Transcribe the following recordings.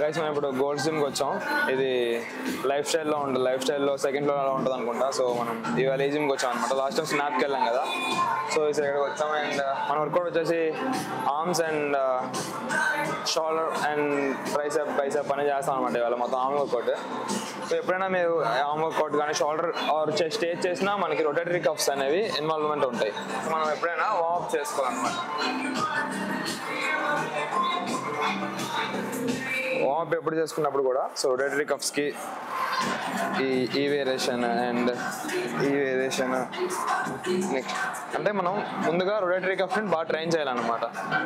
Guys మనం ఇప్పుడు gold జిమ్కి వచ్చాం. ఇది లైఫ్ స్టైల్లో ఉంటుంది, లైఫ్ స్టైల్లో సెకండ్ ఫ్లోర్ అలా ఉంటుంది అనుకుంటా. సో మనం ఇవాళ ఈ జిమ్కి వచ్చాం అనమాట. లాస్ట్ టైం స్నాప్కి వెళ్ళాం కదా, సో ఈ ఇక్కడికి వచ్చాం. అండ్ మన వర్కౌట్ వచ్చేసి arms and shoulder and tricep bicep అనేది చేస్తాం అనమాట. ఇవాళ మొత్తం ఆర్మ్ వర్కౌట్. సో ఎప్పుడైనా మీరు ఆర్మ్ వర్కౌట్ కానీ షోల్డర్ ఆర్ చెస్ట్ ఏది చేసినా మనకి రొటేటరీ కఫ్స్ అనేవి ఇన్వాల్వ్మెంట్ ఉంటాయి. మనం ఎప్పుడైనా వార్మ్ చేసుకోవాలన్నమాట. వార్మ్ ఎప్పుడు చేసుకున్నప్పుడు కూడా సో రొటేటరీ కఫ్స్కి ఈ వేరియేషన్ అండ్ ఈ వేరియేషన్ నెక్స్ట్ అంటే మనం ముందుగా రొటేటరీ కఫ్ని బాగా ట్రైన్ చేయాలన్నమాట.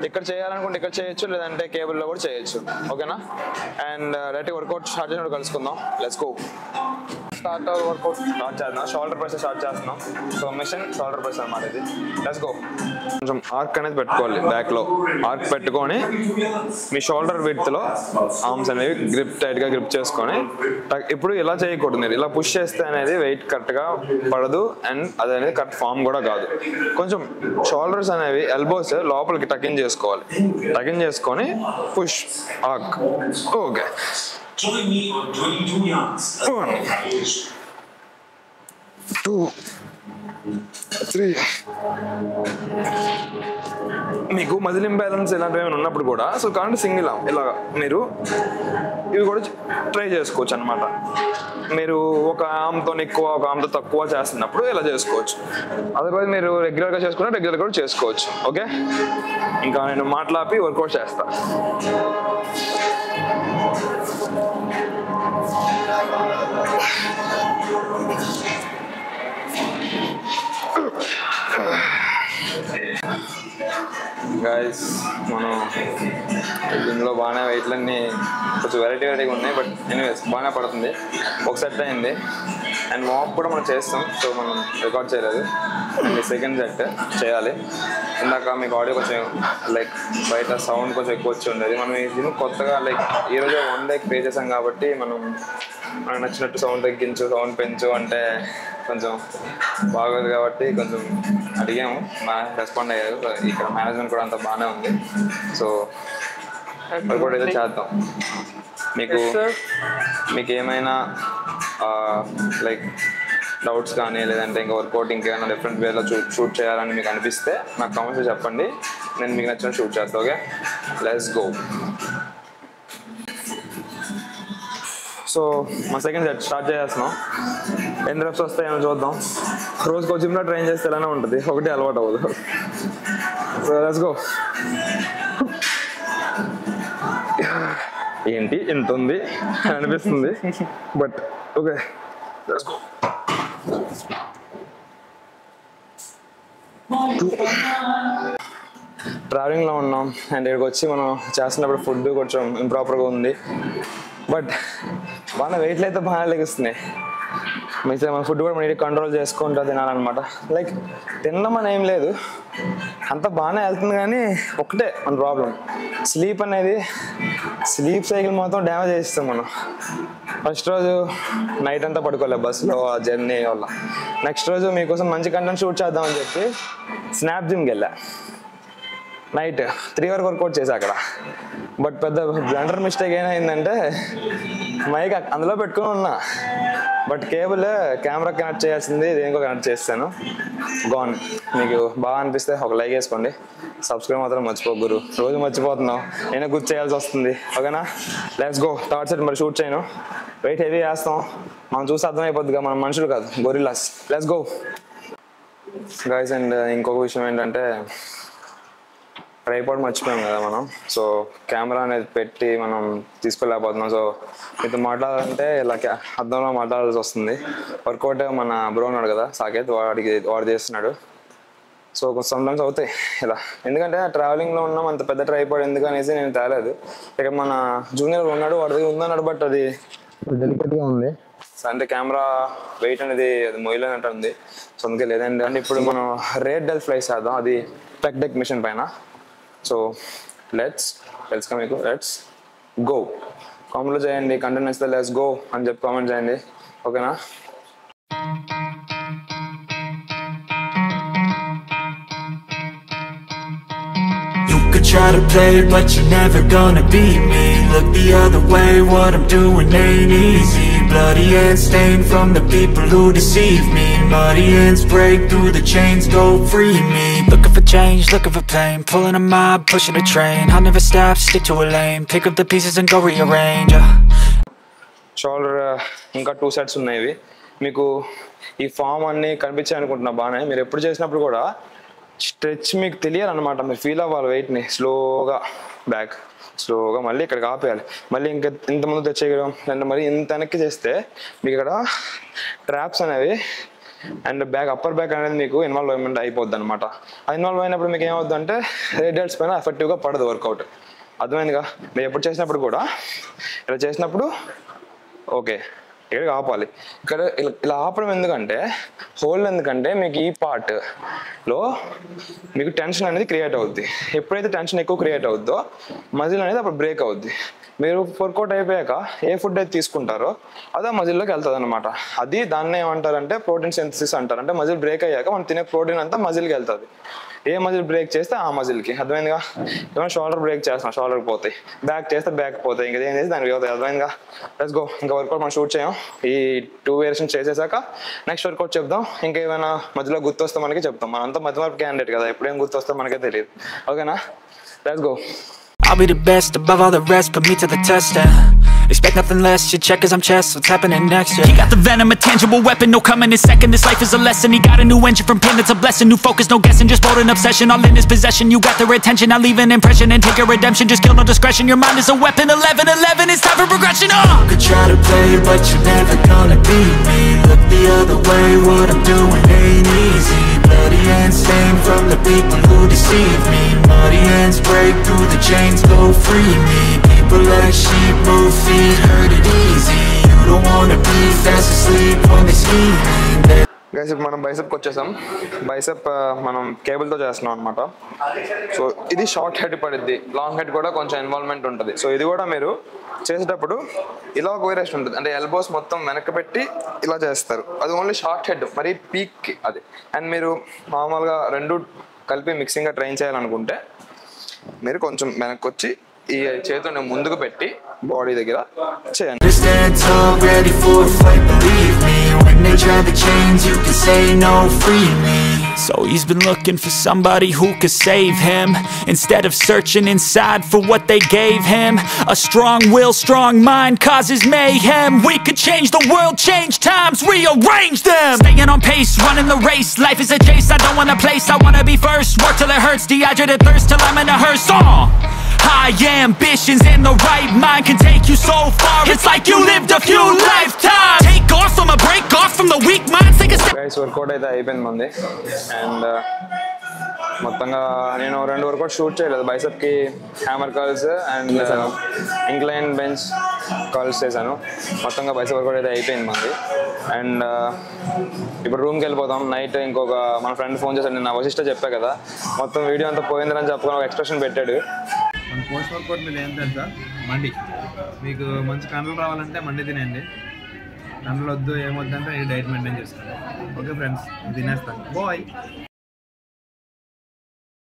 ఇక్కడ చేయాలనుకుంటే ఇక్కడ చేయొచ్చు, లేదంటే కేబుల్లో కూడా చేయొచ్చు. ఓకేనా? అండ్ డైరెక్ట్ వర్కౌట్ స్టార్ట్ చేసినప్పుడు కలుసుకుందాం. Let's go. Start workout start చేద్దాం. షోల్డర్ ప్రెస్ స్టార్ట్ చేస్తున్నాం. సో మిషన్ షోల్డర్ ప్రెస్ అనమాట ఇది. Let's go. కొంచెం ఆర్క్ అనేది పెట్టుకోవాలి, బ్యాక్లో ఆర్క్ పెట్టుకొని మీ షోల్డర్ విడ్త్లో ఆర్మ్స్ అనేవి టైట్గా గ్రిప్ చేసుకొని ఇప్పుడు ఇలా చేయకూడదు. మీరు ఇలా పుష్ చేస్తే అనేది వెయిట్ కరెక్ట్గా పడదు అండ్ అది అనేది కరెక్ట్ ఫామ్ కూడా కాదు. కొంచెం షోల్డర్స్ అనేవి ఎల్బోస్ లోపలికి టకిన్ చేసుకోవాలి. టకిన్ చేసుకొని push arc. Okay. Join me on 22 yards. 1, 2, 3. మీకు మజిల్ ఇంబ్యాలెన్స్ ఇలాంటివి ఏమైనా ఉన్నప్పుడు కూడా సో కాబట్టి సింగిల్ ఆర్మ్ ఇలాగా మీరు ఇవి కూడా ట్రై చేసుకోవచ్చు అనమాట. మీరు ఒక ఆర్మ్తో ఎక్కువ ఒక ఆర్మ్తో తక్కువ చేస్తున్నప్పుడు ఇలా చేసుకోవచ్చు. అదర్వైజ్ మీరు రెగ్యులర్గా చేసుకుంటే రెగ్యులర్గా కూడా చేసుకోవచ్చు. ఓకే, ఇంకా నేను మాట్లాపి వర్కౌట్ చేస్తా. గైస్ మనం దీనిలో బాగానే వెయిట్లన్నీ కొంచెం వెరైటీగా ఉన్నాయి, బట్ ఎనీవేస్ బాగానే పడుతుంది. ఒక సెట్ అయింది అండ్ వాక్ కూడా మనం చేస్తాం. సో మనం రికార్డ్ చేయలేదు. అండ్ సెకండ్ సెట్ చేయాలి. ఇందాక మీకు ఆడియో కొంచెం లైక్ బయట సౌండ్ కొంచెం ఎక్కువ వచ్చి ఉండేది. మనం ఇది కొత్తగా లైక్ ఈరోజు 1 డే పే చేసాం కాబట్టి మనకు నచ్చినట్టు సౌండ్ తగ్గించు, సౌండ్ పెంచు అంటే కొంచెం బాగోదు కాబట్టి కొంచెం అడిగాము. బాగా రెస్పాండ్ అయ్యారు. ఇక్కడ మేనేజ్మెంట్ కూడా అంతా బాగానే ఉంది. సో అది కూడా ఏదో చేద్దాం. మీకు ఏమైనా లైక్ డౌట్స్ కానీ లేదంటే ఇంకా వర్కౌట్ ఇంకేమైనా డిఫరెంట్ వేలో షూట్ చేయాలని మీకు అనిపిస్తే నాకు కామెంట్స్ చెప్పండి. నేను మీకు నచ్చిన షూట్ చేస్తాను. Okay, let's go. సో మా సెకండ్ సెట్ స్టార్ట్ చేస్తున్నాం. ఎన్ని రెప్స్ వస్తాయేమో చూద్దాం. రోజుకో జిమ్లో ట్రైన్ చేస్తే ఇలానే ఉంటుంది, ఒకటి అలవాటు అవ్వదు. So let's go. ఏంటి ఇంత ఉంది అని అనిపిస్తుంది, బట్ ఓకే లెట్స్ గో. ట్రావెలింగ్లో ఉన్నాం అండ్ ఇక్కడికి వచ్చి మనం చేస్తున్నప్పుడు ఫుడ్ కొంచెం ఇంప్రాపర్గా ఉంది, బట్ బాగా వెయిట్లు అయితే బాగా లెగిస్తున్నాయి. మిగతా మన ఫుడ్ కూడా మనం కంట్రోల్ చేసుకుంటూ తినాలన్నమాట. లైక్ తినడం అని ఏం లేదు, అంతా బాగానే వెళ్తుంది, కానీ ఒకటే మన ప్రాబ్లం స్లీప్ అనేది. స్లీప్ సైకిల్ మొత్తం డ్యామేజ్ చేస్తాం మనం. ఫస్ట్ రోజు నైట్ అంతా పడుకోలేదు బస్సులో ఆ జర్నీ వల్ల. నెక్స్ట్ రోజు మీకోసం మంచి కంటెంట్ షూట్ చేద్దామని చెప్పి స్నాప్ జిమ్కి వెళ్ళా. నైట్ 3 వరకు వర్కౌట్ చేసా అక్కడ. బట్ పెద్ద బ్లండర్ మిస్టేక్ ఏమైందంటే మైక్ అందులో పెట్టుకుని ఉన్నా, బట్ కేబుల్ కెమెరా కనెక్ట్ చేయాల్సింది దేనికో కనెక్ట్ చేస్తాను. గాన్. మీకు బాగా అనిపిస్తే ఒక లైక్ వేసుకోండి. సబ్స్క్రైబ్ మాత్రం మర్చిపోగురు. రోజు మర్చిపోతున్నావు, నేను గుర్తు చేయాల్సి వస్తుంది. ఓకేనా? Let's go. థర్డ్ సెట్ మరి షూట్ చేయను, వెయిట్ హెవీ వేస్తాం. మనం చూసి అర్థమైపోద్దిగా మనం మనుషులు కాదు, gorillas. Let's go guys. And ఇంకొక విషయం ఏంటంటే ట్రైపాడ్ మర్చిపోయాం కదా మనం. సో కెమెరా అనేది పెట్టి మనం తీసుకోలేకపోతున్నాం. సో మీతో మాట్లాడాలంటే ఇలా అద్దంలో మాట్లాడాల్సి వస్తుంది. వర్కౌట్ మన బ్రో ఉన్నాడు కదా సాకేత్, వాడు చేస్తున్నాడు. సో సమ్టైమ్స్ అవుతాయి ఇలా, ఎందుకంటే ట్రావెలింగ్లో ఉన్నాం. అంత పెద్ద ట్రైపాడ్ ఎందుకు అనేసి నేను తేలేదు. ఇక మన జూనియర్ ఉన్నాడు, వాడి దగ్గర ఉందన్నాడు, బట్ అది డెలికేట్గా ఉంది. అంటే కెమెరా వెయిట్ అనేది అది మొయ్యలేనట్టు ఉంది. సో అందుకే లేదండి. అంటే ఇప్పుడు మనం రేట్ డెల్ ఫ్లై చేద్దాం, అది టెక్ డెక్ మిషన్ పైన. So let's go. కామెంట్లో చేయండి, కంటెంట్ నచ్చితే లెట్స్ గో అని చెప్పి కామెంట్ చేయండి. ఓకేనా? You could try to play, but you're never gonna beat me. Look the other way, what I'm doing ain't easy. Bloody hands stained from the people who deceive me. Muddy hands break through the chains, go free me. Looking for change, looking for pain, pulling a mob, pushing a train. I'll never stop, stick to a lane, pick up the pieces and go rearrange. Shoulder ఇంకా 2 sets ఉన్నాయి. మీకు ఈ form అన్నీ కనిపించాయి అనుకుంటున్నా బాగానే. మీరు ఎప్పుడు చేసినప్పుడు కూడా స్ట్రెచ్ మీకు తెలియాలన్నమాట, మీరు ఫీల్ అవ్వాలి వెయిట్ని. స్లోగా మళ్ళీ ఇక్కడికి ఆపేయాలి. మళ్ళీ ఇంకా ఇంతమంది తెచ్చేయడం అండ్ మళ్ళీ ఇంత వెనక్కి చేస్తే మీకు ఇక్కడ ట్రాప్స్ అనేవి అండ్ అప్పర్ బ్యాక్ అనేది మీకు ఇన్వాల్వ్మెంట్ అయిపోద్ది అనమాట. ఆ ఇన్వాల్వ్ అయినప్పుడు మీకు ఏమవుద్ది అంటే రేడియల్స్ పైన ఎఫెక్టివ్గా పడదు వర్కౌట్. అర్థమైందిగా? మీరు ఎప్పుడు చేసినప్పుడు కూడా ఇలా చేసినప్పుడు ఓకే ఇక్కడికి ఆపాలి. ఇక్కడ ఇలా ఆపడం ఎందుకంటే మీకు ఈ పార్ట్లో మీకు టెన్షన్ అనేది క్రియేట్ అవుద్ది. ఎప్పుడైతే టెన్షన్ ఎక్కువ క్రియేట్ అవుద్దో మజిల్ అనేది అప్పుడు బ్రేక్ అవుద్ది. మీరు వర్కౌట్ అయిపోయాక ఏ ఫుడ్ అయితే తీసుకుంటారో అదే మజిల్లోకి వెళ్తుంది అనమాట. దాన్ని ఏమంటారంటే ప్రోటీన్ సింథసిస్ అంటారు. అంటే మజిల్ బ్రేక్ అయ్యాక మనం తినే ప్రోటీన్ అంతా మజిల్కి వెళ్తుంది. ఏ మజిల్ బ్రేక్ చేస్తే ఆ మజిల్కి. అర్థమైందిగా? ఏమైనా షోల్డర్ బ్రేక్ చేస్తాం, షోల్డర్కి పోతాయి. బ్యాక్ చేస్తే బ్యాక్ పోతాయి. ఇంకా ఏం చేస్తే దానికి పోతాయి. అర్థమైందిగా? Let's go. ఇంకా వర్కౌట్ మనం షూట్ చేయం. ఈ 2 వేరియేషన్ చేసేసాక నెక్స్ట్ వర్కౌట్ చెప్దాం. ఇంకా ఏమైనా మధ్యలో గుర్తొస్తే మనకి చెప్తాం. మనంతా మధ్యవర్పు క్యాండిడేట్ కదా, ఎప్పుడేం గుర్తొస్తే మనకే తెలియదు. ఓకేనా? Let's go. I'll be the best above all the rest, put me to the test, expect nothing less, you check as I'm chess, what's happening next, He got the venom, a tangible weapon, no coming in second, this life is a lesson, he got a new engine from pain, that's a blessing, new focus, no guessing, just bold and obsession, all in his possession, you got their attention, I'll leave an impression and take your redemption, just kill no discretion, your mind is a weapon, 11-11, it's time for progression, You could try to play, but you're never gonna beat me, look the other way, what I'm doing ain't easy, bloody hands stained from the people who deceive me, muddy hands break through the chains, go free me. People like sheep move feet, hurt it easy. You don't wanna be fast asleep when they scheming. Guys ఇప్పుడు మనం బైసెప్కి వచ్చేసాం. Bicep మనం కేబుల్తో చేస్తున్నాం అనమాట. So ఇది short head పడుద్ది, long head కూడా కొంచెం ఇన్వాల్వ్మెంట్ ఉంటుంది. సో ఇది కూడా మీరు చేసేటప్పుడు ఇలా ఒక వేరియేషన్ ఉంటుంది. అంటే ఎల్బోస్ మొత్తం వెనక్కి పెట్టి ఇలా చేస్తారు. అది ఓన్లీ షార్ట్ హెడ్, మరి పీక్కి అది. అండ్ మీరు మామూలుగా రెండు కలిపి మిక్సింగ్గా ట్రైన్ చేయాలనుకుంటే మీరు కొంచెం వెనక్కి వచ్చి ఈ చేతిని ముందుకు పెట్టి బాడీ దగ్గర చేయండి. So he's been looking for somebody who could save him, instead of searching inside for what they gave him. A strong will, strong mind causes mayhem. We could change the world, change times, rearrange them. Staying on pace, running the race, life is a chase, I don't want a place, I wanna be first. Work till it hurts, dehydrated thirst till I'm in a hearse. High ambitions and the right mind can take you so far. It's like you lived a few lifetimes. Take off from a break off from the weak minds. Take a step. Guys, workout అయితే అయిపోయింది మంది. And మొత్తంగా నేను 2 workout shoot చేయలేదు. బైసెప్కి hammer curls and incline bench curls చేశాను. మొత్తంగా bicep work out అయితే అయిపోయింది మంది. అండ్ ఇప్పుడు రూమ్కి వెళ్ళిపోతాం. నైట్ ఇంకొక మన ఫ్రెండ్ ఫోన్ చేశాడు, నేను వశిష్ట చెప్పా కదా, మొత్తం వీడియో అంతా పోయిందని చెప్పుకొని ఒక ఎక్స్ప్రెషన్ పెట్టాడు. మన పోస్ట్ వర్కౌట్ మీద ఏం తెలుసా? మండి. మీకు మంచి కండలు రావాలంటే మండి తినండి. కండలు వద్దు ఏమొద్దు అంటే డైట్ మెయింటైన్ చేసుకోండి. ఓకే ఫ్రెండ్స్, తినేస్తాను. బాయ్.